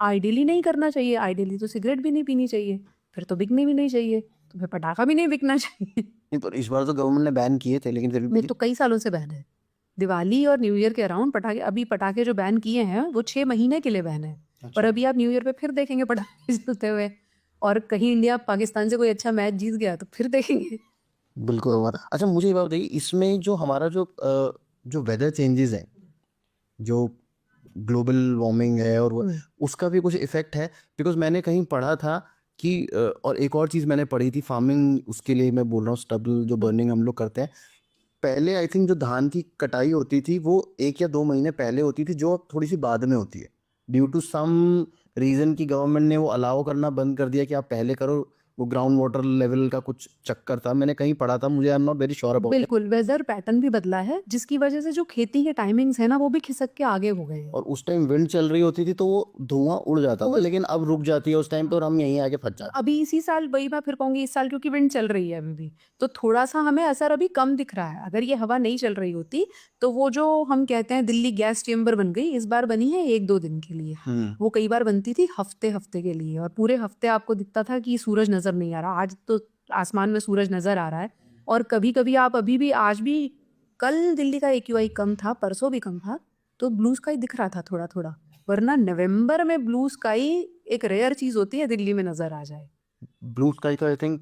Ideally नहीं करना चाहिए, आइडियली तो सिगरेट भी नहीं पीनी चाहिए, फिर तो बिकनी भी नहीं चाहिए, तो फिर पटाखा भी नहीं बिकना चाहिए। नहीं, पर इस बार तो गवर्नमेंट ने बैन किए थे, लेकिन फिर भी मैं तो कई सालों से बैन है, दिवाली और न्यू ईयर के अराउंड पटाखे, अभी पटाखे जो बैन किए हैं वो 6 महीने के लिए बैन है। अच्छा। और अभी आप न्यू ईयर पे फिर देखेंगे पटाखे जलते हुए, और कहीं इंडिया पाकिस्तान से कोई अच्छा मैच जीत गया तो फिर देखेंगे। बिल्कुल हुआ था। अच्छा, मुझे ये बात बताइए, इसमें जो हमारा जो वेदर चेंजेस है, जो ग्लोबल वार्मिंग है, और वो उसका भी कुछ इफेक्ट है? बिकॉज मैंने कहीं पढ़ा था कि और एक और चीज़ मैंने पढ़ी थी, फार्मिंग, उसके लिए मैं बोल रहा हूँ, स्टबल जो बर्निंग हम लोग करते हैं, पहले आई थिंक जो धान की कटाई होती थी वो 1 या 2 महीने पहले होती थी, जो अब थोड़ी सी बाद में होती है, ड्यू टू सम रीज़न की गवर्नमेंट ने वो अलाउ करना बंद कर दिया कि आप पहले करो। वो ग्राउंड वाटर लेवल का कुछ चक्कर था, मैंने कहीं पढ़ा था, मुझे I am not very sure about it. बिल्कुल, वेदर पैटर्न भी बदला है, जिसकी वजह से जो खेती के टाइमिंग्स है ना वो भी खिसक के आगे हो गए हैं। और उस टाइम विंड चल रही होती थी तो वो धुआं उड़ जाता था, लेकिन अब रुक जाती है उस टाइम पे और हम यहीं आके फंस जाते हैं। अभी इसी साल, वही मैं फिर कहूंगी इस साल, क्योंकि विंड चल रही है अभी भी, तो थोड़ा सा हमें असर अभी कम दिख रहा है। अगर ये हवा नहीं चल रही होती तो वो जो हम कहते हैं दिल्ली गैस चेम्बर बन गई, इस बार बनी है 1-2 दिन के लिए। वो कई बार बनती थी हफ्ते हफ्ते के लिए, और पूरे हफ्ते आपको दिखता था कि सूरज नजर नहीं आ रहा। आज तो आसमान में सूरज नजर आ रहा है, और कभी कभी आप अभी भी, आज भी, कल दिल्ली का AQI कम था, परसों भी कम था, तो ब्लू स्काई दिख रहा था थोड़ा थोड़ा। वरना नवंबर में ब्लू स्काई एक रेयर चीज होती है दिल्ली में नजर आ जाए। ब्लू स्काई तो आई थिंक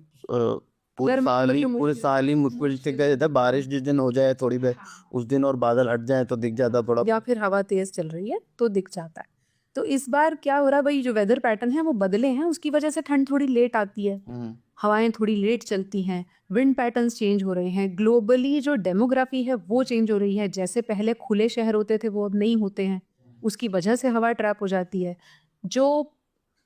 पूरे गर्मी साल ही में पूरे मुश्किल। साल ही मुश्किल से दिख जाता है। बारिश जिस दिन हो जाए थोड़ी बहुत, उस दिन और बादल हट जाए तो दिख जाता थोड़ा। या फिर हवा तेज चल रही है तो दिख जाता है। तो इस बार क्या हो रहा है भाई, जो वेदर पैटर्न है वो बदले हैं, उसकी वजह से ठंड थोड़ी लेट आती है, हवाएं थोड़ी लेट चलती हैं, विंड पैटर्न्स चेंज हो रहे हैं, ग्लोबली जो डेमोग्राफी है वो चेंज हो रही है। जैसे पहले खुले शहर होते थे वो अब नहीं होते हैं, उसकी वजह से हवा ट्रैप हो जाती है। जो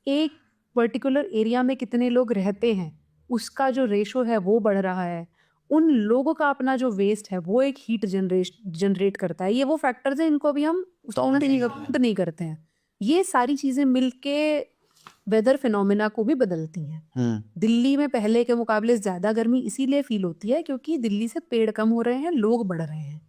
एक पर्टिकुलर एरिया में कितने लोग रहते हैं उसका जो रेशो है वो बढ़ रहा है। उन लोगों का अपना जो वेस्ट है वो एक हीट जनरेट करता है। ये वो फैक्टर्स हैं, इनको अभी हम काउंट नहीं करते हैं। ये सारी चीजें मिलके वेदर फिनोमिना को भी बदलती हैं। दिल्ली में पहले के मुकाबले ज्यादा गर्मी इसीलिए फील होती है क्योंकि दिल्ली से पेड़ कम हो रहे हैं, लोग बढ़ रहे हैं।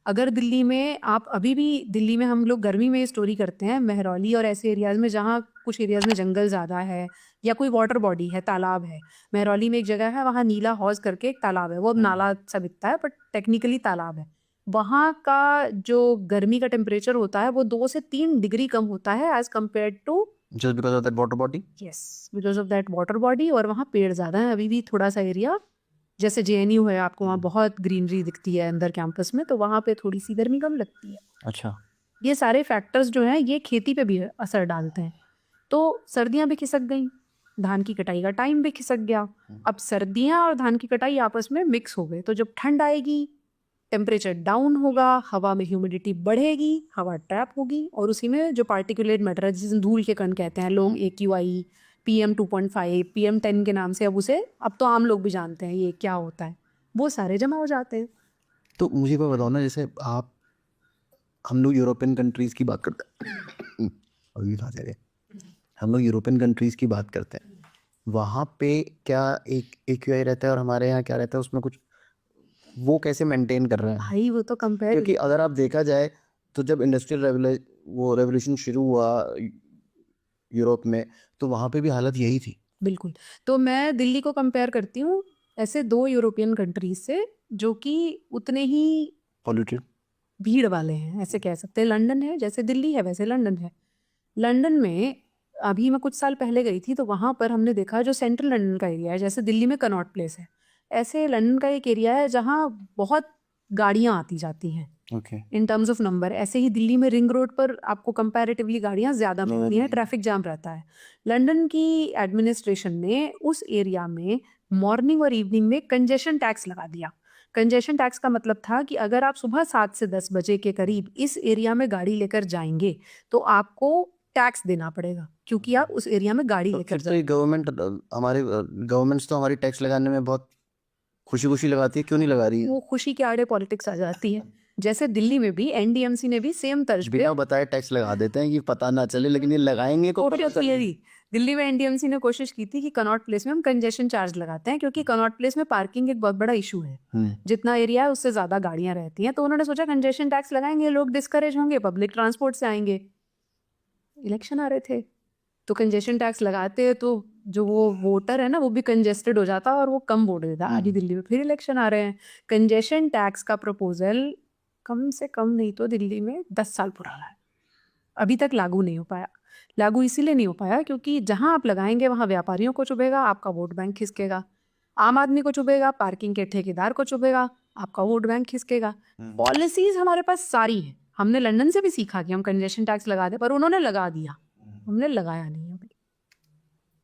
अगर दिल्ली में आप अभी भी, दिल्ली में हम लोग गर्मी में स्टोरी करते हैं महरौली और ऐसे एरियाज में जहाँ कुछ एरियाज में जंगल ज़्यादा है या कोई वाटर बॉडी है, तालाब है। महरौली में एक जगह है, वहाँ नीला हौज करके एक तालाब है, वो अब नाला सा दिखता है बट टेक्निकली तालाब है। वहाँ का जो गर्मी का टेम्परेचर होता है वो 2 से 3 डिग्री कम होता है as compare to, just because of that water body. Yes, because of that water body. और वहाँ पेड़ ज़्यादा है अभी भी, थोड़ा सा एरिया, जैसे JNU है, आपको वहाँ बहुत ग्रीनरी दिखती है अंदर कैंपस में, तो वहाँ पे थोड़ी सी गर्मी कम लगती है। अच्छा। ये सारे फैक्टर्स जो हैं ये खेती पे भी असर डालते हैं। तो सर्दियाँ भी खिसक गई, धान की कटाई का टाइम भी खिसक गया। अब सर्दियाँ और धान की कटाई आपस में मिक्स हो गए, तो जब ठंड आएगी टेम्परेचर डाउन होगा, हवा में ह्यूमिडिटी बढ़ेगी, हवा ट्रैप होगी, और उसी में जो पार्टिकुलेट मैटर है जिसे धूल के कण कहते हैं, लोग AQI, PM2.5, PM10 के नाम से अब उसे, अब तो आम लोग भी जानते हैं ये क्या होता है, वो सारे जमा हो जाते हैं। तो मुझे को बताओ ना, जैसे आप, हम लोग यूरोपियन कंट्रीज की बात करते हैं, अभी कहाँ से हम लोग यूरोपियन कंट्रीज की बात करते हैं, वहाँ पे क्या एक AQI रहता है और हमारे यहाँ क्या रहता है, उसमें कुछ वो कैसे मेंटेन कर रहे हैं? भाई वो तो कंपेयर, क्योंकि अगर आप देखा जाए तो जब इंडस्ट्रियल रेवोल्यूशन शुरू हुआ यूरोप में, तो वहाँ पे भी हालत यही थी। बिल्कुल। तो मैं दिल्ली को कंपेयर करती हूँ ऐसे 2 यूरोपियन कंट्रीज से जो कि उतने ही पॉल्यूटेड, भीड़ वाले हैं, ऐसे कह सकते हैं। लंदन है, जैसे दिल्ली है वैसे लंदन है। लंदन में अभी मैं कुछ साल पहले गई थी, तो वहाँ पर हमने देखा जो सेंट्रल लंदन का एरिया है, जैसे दिल्ली में कनॉट प्लेस है, ऐसे लंदन का एक एरिया है जहाँ बहुत गाड़ियाँ आती जाती हैं okay. In terms of number. ऐसे ही दिल्ली में रिंग रोड पर आपको कंपैरेटिवली गाड़ियाँ ज़्यादा मिलती हैं, ट्रैफिक जाम रहता है। लंदन की एडमिनिस्ट्रेशन ने उस एरिया में मॉर्निंग और इवनिंग में कंजेशन टैक्स लगा दिया। कंजेशन टैक्स का मतलब था कि अगर आप सुबह 7 से 10 बजे के करीब इस एरिया में गाड़ी लेकर जाएंगे तो आपको टैक्स देना पड़ेगा, क्योंकि आप उस एरिया में गाड़ी लेकर तो ये गवर्नमेंट, हमारे गवर्नमेंट्स तो हमारी टैक्स लगाने में बहुत खुशी खुशी लगाती है, क्यों नहीं लगा रही है? वो खुशी के आड़े पॉलिटिक्स आ जाती है। जैसे दिल्ली में भी NDMC ने भी सेम तर्ज पे बिना बताए टैक्स लगा देते हैं, ये पता ना चले, लेकिन ये लगाएंगे को दिल्ली में NDMC ने कोशिश की थी कि कनॉट प्लेस में हम कंजेशन चार्ज लगाते हैं, क्योंकि कनॉट प्लेस में पार्किंग एक बहुत बड़ा इशू है। जितना एरिया है उससे ज्यादा गाड़ियां रहती हैं, तो उन्होंने सोचा कंजेशन टैक्स लगाएंगे, लोग डिस्करेज होंगे, पब्लिक ट्रांसपोर्ट से आएंगे। इलेक्शन आ रहे थे, तो कंजेशन टैक्स लगाते हैं तो जो वो वोटर है ना वो भी कंजेस्टेड हो जाता है और वो कम वोट देता है। आधी दिल्ली में फिर इलेक्शन आ रहे हैं। कंजेशन टैक्स का प्रपोजल कम से कम नहीं तो दिल्ली में 10 साल पुराना है, अभी तक लागू नहीं हो पाया। लागू इसीलिए नहीं हो पाया क्योंकि जहां आप लगाएंगे वहां व्यापारियों को चुभेगा, आपका वोट बैंक खिसकेगा। आम आदमी को चुभेगा, पार्किंग के ठेकेदार को चुभेगा, आपका वोट बैंक खिसकेगा। पॉलिसीज हमारे पास सारी है, हमने लंदन से भी सीखा कि हम कंजेशन टैक्स लगा दें, पर उन्होंने लगा दिया, हमने लगाया नहीं अभी।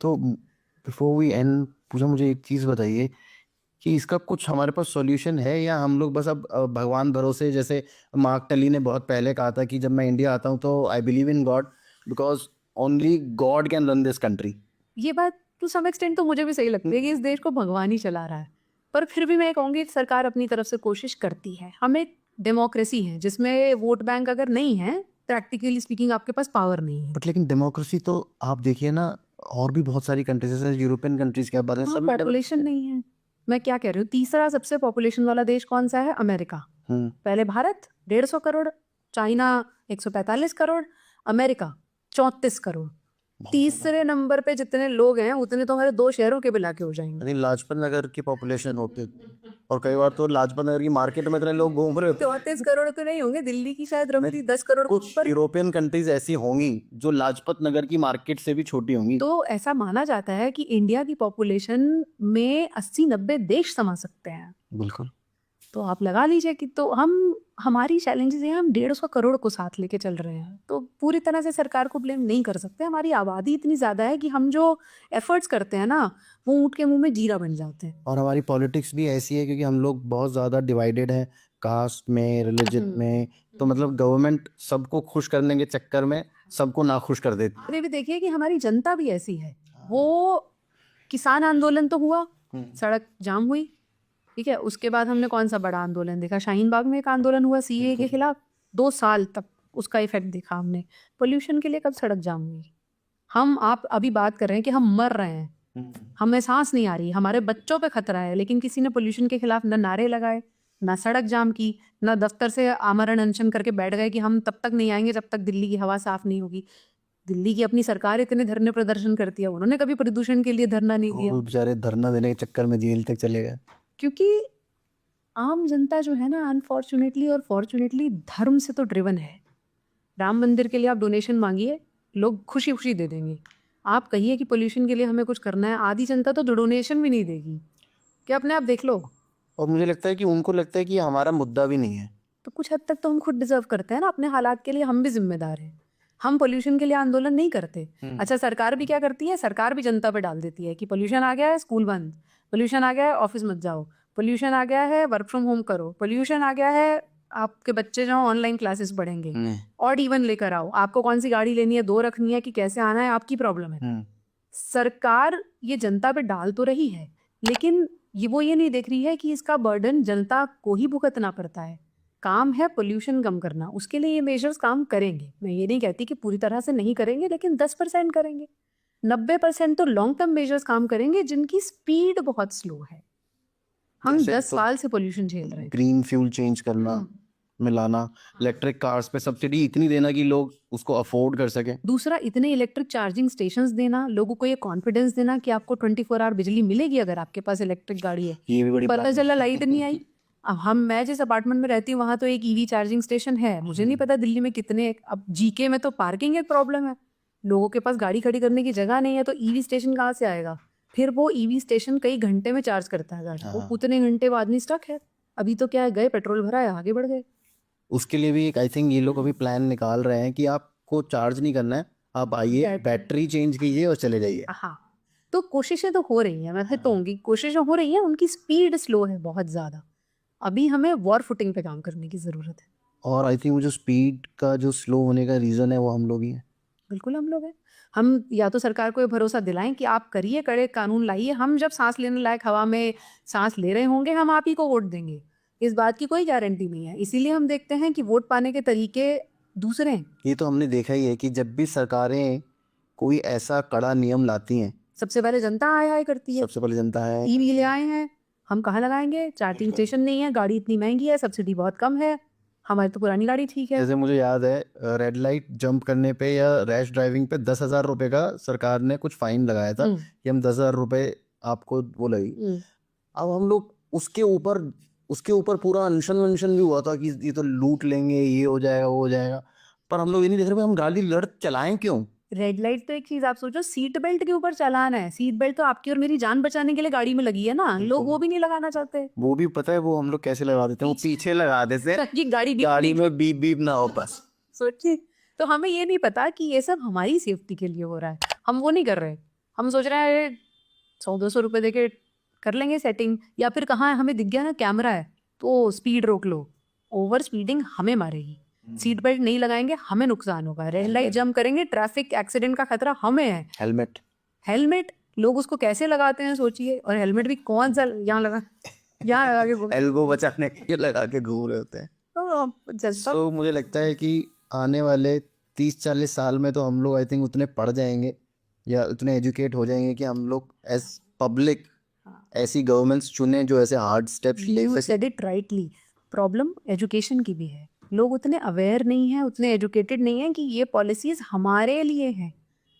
तो बिफोर वी एंड पूजा, मुझे एक चीज़ बताइए कि इसका कुछ हमारे पास सॉल्यूशन है या हम लोग बस अब भगवान भरोसे, जैसे मार्क टली ने बहुत पहले कहा था कि जब मैं इंडिया आता हूँ तो I believe in God because only God can run this country. ये बात टू सम एक्सटेंट तो मुझे भी सही लगती है कि इस देश को भगवान ही चला रहा है, पर फिर भी मैं कहूँगी सरकार अपनी तरफ से कोशिश करती है। हम एक डेमोक्रेसी है जिसमें वोट बैंक अगर नहीं है, प्रैक्टिकली स्पीकिंग आपके पास पावर नहीं है। बट लेकिन डेमोक्रेसी तो आप देखिए ना, और भी बहुत सारी कंट्रीज जैसे यूरोपियन कंट्रीज के बारे में सब में पॉपुलेशन नहीं है। मैं क्या कह रही हूँ, तीसरा सबसे पॉपुलेशन वाला देश कौन सा है? अमेरिका। पहले भारत 150 करोड़, चाइना 145 करोड़, अमेरिका 34 करोड़। तीसरे नंबर पे जितने लोग हैं उतने तो हमारे 2 शहरों के मिला के हो जाएंगे। लाजपत नगर की पॉपुलेशन होती, और कई बार तो लाजपत नगर की मार्केट में इतने लोग घूम रहे होते। 34 करोड़ तो नहीं होंगे, दिल्ली की शायद रमती 10 करोड़ कुछ पर। यूरोपियन कंट्रीज ऐसी होंगी जो लाजपत नगर की मार्केट से भी छोटी होंगी। तो ऐसा माना जाता है कि इंडिया की पॉपुलेशन में 80-90 देश समा सकते हैं। बिल्कुल। तो आप लगा लीजिए कि तो हमारी चैलेंजेस हैं, हम 150 करोड़ को साथ लेके चल रहे हैं, तो पूरी तरह से सरकार को ब्लेम नहीं कर सकते। हमारी आबादी इतनी ज़्यादा है कि हम जो एफर्ट्स करते हैं ना वो ऊँट के मुंह में जीरा बन जाते हैं। और हमारी पॉलिटिक्स भी ऐसी है क्योंकि हम लोग बहुत ज़्यादा डिवाइडेड हैं कास्ट में, रिलीजन में, तो मतलब गवर्नमेंट सबको खुश करने के चक्कर में सबको नाखुश कर देती है। अरे भी देखिए कि हमारी जनता भी ऐसी है। वो किसान आंदोलन तो हुआ, सड़क जाम हुई, ठीक है, उसके बाद हमने कौन सा बड़ा आंदोलन देखा? शाहीन बाग में एक आंदोलन हुआ सीए के खिलाफ, 2 साल तक उसका इफेक्ट देखा हमने। पोल्यूशन के लिए कब सड़क जाम हुई? हम आप अभी बात कर रहे हैं कि हम मर रहे हैं, हमें सांस नहीं आ रही, हमारे बच्चों पे खतरा है, लेकिन किसी ने पोल्यूशन के खिलाफ न नारे लगाए, ना सड़क जाम की, ना दफ्तर से आमरण अनशन करके बैठ गए कि हम तब तक नहीं आएंगे जब तक दिल्ली की हवा साफ नहीं होगी। दिल्ली की अपनी सरकार इतने धरने प्रदर्शन करती है, उन्होंने कभी प्रदूषण के लिए धरना नहीं दिया। वो बेचारे धरना देने के चक्कर में जेल तक चले गए। क्योंकि आम जनता जो है ना, अनफॉर्चुनेटली और फॉर्चुनेटली धर्म से तो ड्रिवन है। राम मंदिर के लिए आप डोनेशन मांगिए, लोग खुशी खुशी दे देंगे। आप कहिए कि पोल्यूशन के लिए हमें कुछ करना है, आधी जनता तो डोनेशन भी नहीं देगी। क्या अपने आप देख लो। और मुझे लगता है कि उनको लगता है कि हमारा मुद्दा भी नहीं है। तो कुछ हद तक तो हम खुद डिजर्व करते हैं ना, अपने हालात के लिए हम भी जिम्मेदार हैं। हम पोल्यूशन के लिए आंदोलन नहीं करते। अच्छा, सरकार भी क्या करती है? सरकार भी जनता पे डाल देती है कि पोल्यूशन आ गया है स्कूल बंद, पोल्यूशन आ गया है ऑफिस मत जाओ, पोल्यूशन आ गया है वर्क फ्रॉम होम करो, पोल्यूशन आ गया है आपके बच्चे जो ऑनलाइन क्लासेस पढ़ेंगे, और इवन लेकर आओ, आपको कौन सी गाड़ी लेनी है, 2 रखनी है कि कैसे आना है, आपकी प्रॉब्लम है। सरकार ये जनता पे डाल तो रही है, लेकिन वो ये नहीं देख रही है कि इसका बर्डन जनता को ही भुगतना पड़ता है। काम है पोल्यूशन कम करना, उसके लिए ये मेजर्स काम करेंगे। मैं ये नहीं कहती कि पूरी तरह से नहीं करेंगे, लेकिन 10% करेंगे, 90% तो लॉन्ग टर्म मेजर्स काम करेंगे जिनकी स्पीड बहुत स्लो है। हम 10 साल से पोल्यूशन झेल रहे हैं। ग्रीन फ्यूल चेंज करना, मिलाना, इलेक्ट्रिक कार्स पे सब्सिडी इतनी देना कि लोग उसको अफोर्ड कर सकें। दूसरा, इतने इलेक्ट्रिक चार्जिंग स्टेशंस देना, लोगों को ये कॉन्फिडेंस देना कि आपको 24 आवर बिजली मिलेगी अगर आपके पास इलेक्ट्रिक गाड़ी है। ये भी बड़ी पता चला लाइट नहीं आई। अब मैं जिस अपार्टमेंट में रहती हूँ वहां तो एक ईवी चार्जिंग स्टेशन है, मुझे नहीं पता दिल्ली में कितने। अब जीके में तो पार्किंग एक प्रॉब्लम है, लोगों के पास गाड़ी खड़ी करने की जगह नहीं है, तो ईवी स्टेशन कहाँ से आएगा? फिर वो ईवी स्टेशन कई घंटे में चार्ज करता है गाड़ी को, उतने घंटे वो आदमी स्टक है। अभी तो क्या है, गए पेट्रोल भरा है, आगे बढ़ गए। उसके लिए भी एक आई थिंक ये लोग अभी प्लान निकाल रहे हैं कि आपको चार्ज नहीं करना है, आप आइए बैटरी चेंज कीजिए और चले जाइए। हाँ, तो कोशिशें तो हो रही हैं, मैं तो कहूँगी कोशिशें हो रही हैं, उनकी स्पीड स्लो है बहुत ज़्यादा। अभी हमें वॉर फुटिंग पे काम करने की ज़रूरत है। और आई थिंक वो जो स्पीड का जो स्लो होने का रीज़न है वो हम लोग ही हैं। बिल्कुल हम लोग हैं। हम या तो सरकार को ये भरोसा दिलाएं कि आप करिए, कड़े कानून लाइए, हम जब सांस लेने लायक हवा में सांस ले रहे होंगे हम आप ही को वोट देंगे। इस बात की कोई गारंटी नहीं है, इसीलिए हम देखते हैं कि वोट पाने के तरीके दूसरे हैं। ये तो हमने देखा ही है कि जब भी सरकारें कोई ऐसा कड़ा नियम लाती हैं, सबसे पहले जनता आय आय करती है। सबसे पहले जनता है। ईवी ले आए हैं, हम कहाँ लगाएंगे? चार्जिंग स्टेशन नहीं है, गाड़ी इतनी महंगी है, सब्सिडी बहुत कम है, हमारी तो पुरानी गाड़ी ठीक है। जैसे मुझे याद है रेड लाइट जंप करने पे या रैश ड्राइविंग पे 10,000 रुपए का सरकार ने कुछ फाइन लगाया था कि हम 10,000 रुपए आपको वो लगी। अब हम लोग उसके ऊपर पूरा अनशन वनशन भी हुआ था कि ये तो लूट लेंगे, ये हो जाएगा वो हो जाएगा, पर हम लोग ये नहीं देख रहे भाई हम गाड़ी लड़ चलाएं क्यों। रेड लाइट तो एक चीज आप सोचो, सीट बेल्ट के ऊपर चलाना है। सीट बेल्ट तो आपकी और मेरी जान बचाने के लिए गाड़ी में लगी है ना, लोग वो भी नहीं लगाना चाहते। वो भी पता है वो हम लोग कैसे लगा देते हैं, वो पीछे लगा देते हैं कि गाड़ी गाड़ी में बीप बीप ना हो बस। सोचिए, तो हमें ये नहीं पता कि ये सब हमारी सेफ्टी के लिए हो रहा है, हम वो नहीं कर रहे। हम सोच रहे हैं 100-200 रुपए देके कर लेंगे सेटिंग, या फिर कहाँ है हमें दिख गया ना कैमरा है तो स्पीड रोक लो। ओवर स्पीडिंग हमें मारेगी, सीट बेल्ट नहीं लगाएंगे हमें नुकसान होगा, रेड लाइट जंप करेंगे ट्रैफिक एक्सीडेंट का खतरा हमें है। हेलमेट लोग उसको कैसे लगाते हैं सोचिए, और हेलमेट भी कौन सा यहाँ लगा के एल्बो बचाने के लिए लगा के घूम रहे होते हैं। तो मुझे लगता है कि आने वाले 30-40 साल में तो हम लोग आई थिंक उतने पढ़ जाएंगे या उतने एजुकेट हो जाएंगे कि हम लोग एज पब्लिक ऐसी गवर्नमेंट्स चुने जो ऐसे हार्ड स्टेप्स ले। You said it rightly. Problem education की भी है, लोग उतने अवेयर नहीं हैं, उतने एजुकेटेड नहीं हैं कि ये पॉलिसीज हमारे लिए हैं।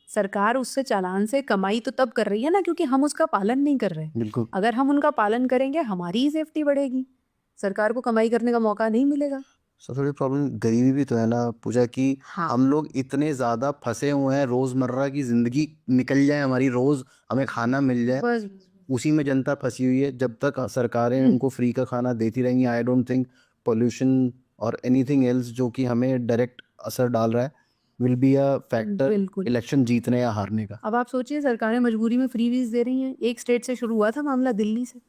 सरकार उससे चालान से कमाई तो तब कर रही है ना क्योंकि हम उसका पालन नहीं कर रहे। बिल्कुल, अगर हम उनका पालन करेंगे हमारी ही सेफ्टी बढ़ेगी, सरकार को कमाई करने का मौका नहीं मिलेगा। सबसे बड़ी प्रॉब्लम गरीबी भी तो है ना पूजा की। हम लोग इतने ज्यादा फंसे हुए हैं, रोजमर्रा की जिंदगी निकल जाए हमारी, रोज हमें खाना मिल जाए, बस उसी में जनता फंसी हुई है। जब तक सरकारें उनको फ्री का खाना देती रहेंगी, आई डोंट थिंक पोल्यूशन और एनीथिंग एल्स जो कि हमें डायरेक्ट असर डाल रहा है विल बी अ फैक्टर बिल्कुल। इलेक्शन जीतने या हारने का। अब आप सोचिए सरकारें मजबूरी में फ्री वीज दे रही हैं। एक स्टेट से शुरू हुआ था मामला, दिल्ली से,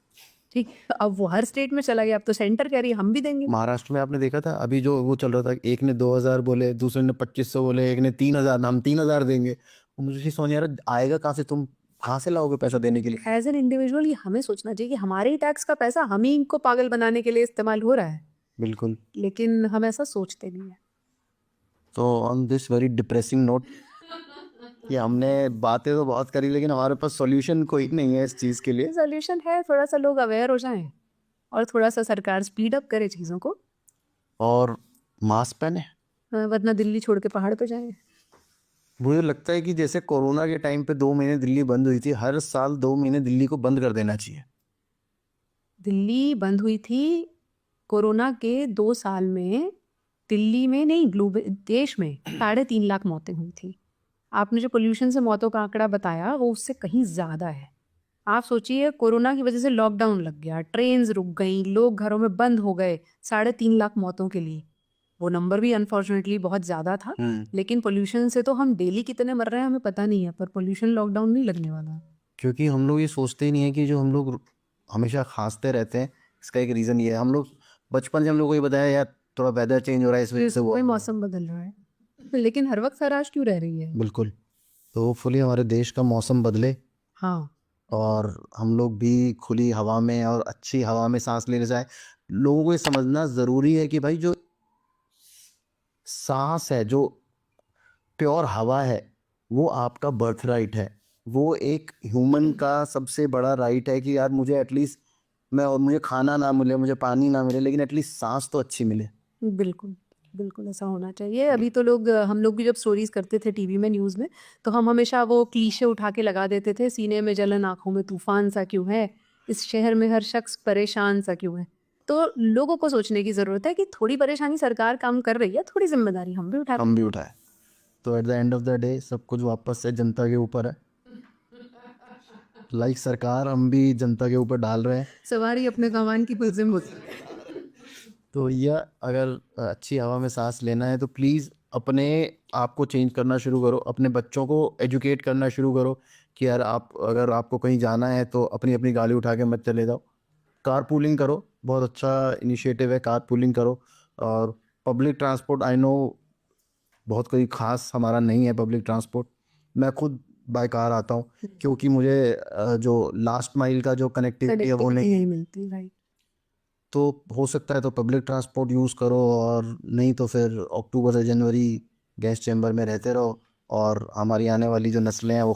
ठीक, अब वो हर स्टेट में चला गया। अब तो सेंटर कह रही है हम भी देंगे। महाराष्ट्र में आपने देखा था अभी जो वो चल रहा था, एक ने 2,000 बोले, दूसरे ने 2,500 बोले, एक ने 3,000, हम 3,000 देंगे। मुझे समझ नहीं आ रहा आएगा कहाँ से, तुम कहाँ से लाओगे पैसा देने के लिए। एज एन इंडिविजुअल ये हमें सोचना चाहिए कि हमारे ही टैक्स का पैसा हम ही इनको पागल बनाने के लिए इस्तेमाल हो रहा है। बिल्कुल, लेकिन हम ऐसा सोचते नहीं है। तो on this very depressing note कि हमने बातें तो बहुत करी लेकिन हमारे पास सॉल्यूशन कोई नहीं है इस चीज़ के लिए। सोल्यूशन है थोड़ा सा लोग अवेयर हो जाएं और थोड़ा सा सरकार स्पीड अप करे चीज़ों को, और मास्क पहने, वरना दिल्ली छोड़ के पहाड़ पे जाएं। मुझे लगता है कि जैसे कोरोना के टाइम पे 2 महीने दिल्ली बंद हुई थी, हर साल 2 महीने दिल्ली को बंद कर देना चाहिए। दिल्ली बंद हुई थी कोरोना के 2 साल में, दिल्ली में नहीं ग्लोबल देश में 3.5 लाख मौतें हुई थी। आपने जो पोल्यूशन से मौतों का आंकड़ा बताया वो उससे कहीं ज़्यादा है। आप सोचिए कोरोना की वजह से लॉकडाउन लग गया, ट्रेन्स रुक गई, लोग घरों में बंद हो गए, 3.5 लाख मौतों के लिए। वो नंबर भी अनफॉर्चुनेटली बहुत ज़्यादा था, लेकिन पोल्यूशन से तो हम डेली कितने मर रहे हैं हमें पता नहीं है, पर पोल्यूशन लॉकडाउन नहीं लगने वाला। क्योंकि हम लोग ये सोचते ही नहीं है कि जो हम लोग हमेशा खांसते रहते हैं इसका एक रीज़न ये है। हम लोग बचपन से हम लोग को ये बताया यार थोड़ा वेदर चेंज हो रहा है इस वजह से वो मौसम बदल रहा है, लेकिन हर वक्त खराश क्यों रह रही है। बिल्कुल, तो होपफुली हमारे देश का मौसम बदले, हाँ, और हम लोग भी खुली हवा में और अच्छी हवा में सांस लेने जाए। लोगों को ये समझना ज़रूरी है कि भाई जो सांस है, जो प्योर हवा है, वो आपका बर्थ राइट है। वो एक ह्यूमन का सबसे बड़ा राइट है कि यार मुझे एटलीस्ट मुझे खाना ना मिले, मुझे पानी ना मिले, लेकिन एटलीस्ट सांस तो अच्छी मिले। बिल्कुल बिल्कुल ऐसा होना चाहिए। अभी तो हम लोग भी जब स्टोरीज करते थे टीवी में, न्यूज़ में, तो हम हमेशा वो क्लीशे उठा के लगा देते थे, सीने में जलन आंखों में तूफान सा क्यों है, इस शहर में हर शख्स परेशान सा क्यों है। तो लोगों को सोचने की ज़रूरत है कि थोड़ी परेशानी सरकार काम कर रही है, थोड़ी जिम्मेदारी हम भी उठाए। तो at the end of the day सब कुछ वापस से जनता के ऊपर है। लाइक सरकार हम भी जनता के ऊपर डाल रहे हैं, सवारी अपने सामान की पुलजिम होती है। तो यह अगर अच्छी हवा में सांस लेना है तो प्लीज़ अपने आप को चेंज करना शुरू करो, अपने बच्चों को एजुकेट करना शुरू करो कि यार अगर आपको कहीं जाना है तो अपनी अपनी गाड़ी उठा के मत चले जाओ, कार पूलिंग करो। बहुत अच्छा इनिशिएटिव है, कार पूलिंग करो। और पब्लिक ट्रांसपोर्ट, आई नो बहुत कोई ख़ास हमारा नहीं है पब्लिक ट्रांसपोर्ट, मैं खुद बाय कार आता हूँ क्योंकि मुझे जो लास्ट माइल का जो कनेक्टिविटी है वो नहीं मिलती, राइट। तो हो सकता है तो पब्लिक ट्रांसपोर्ट यूज़ करो, और नहीं तो फिर अक्टूबर से जनवरी गैस चैम्बर में रहते रहो, और हमारी आने वाली जो नस्लें हैं वो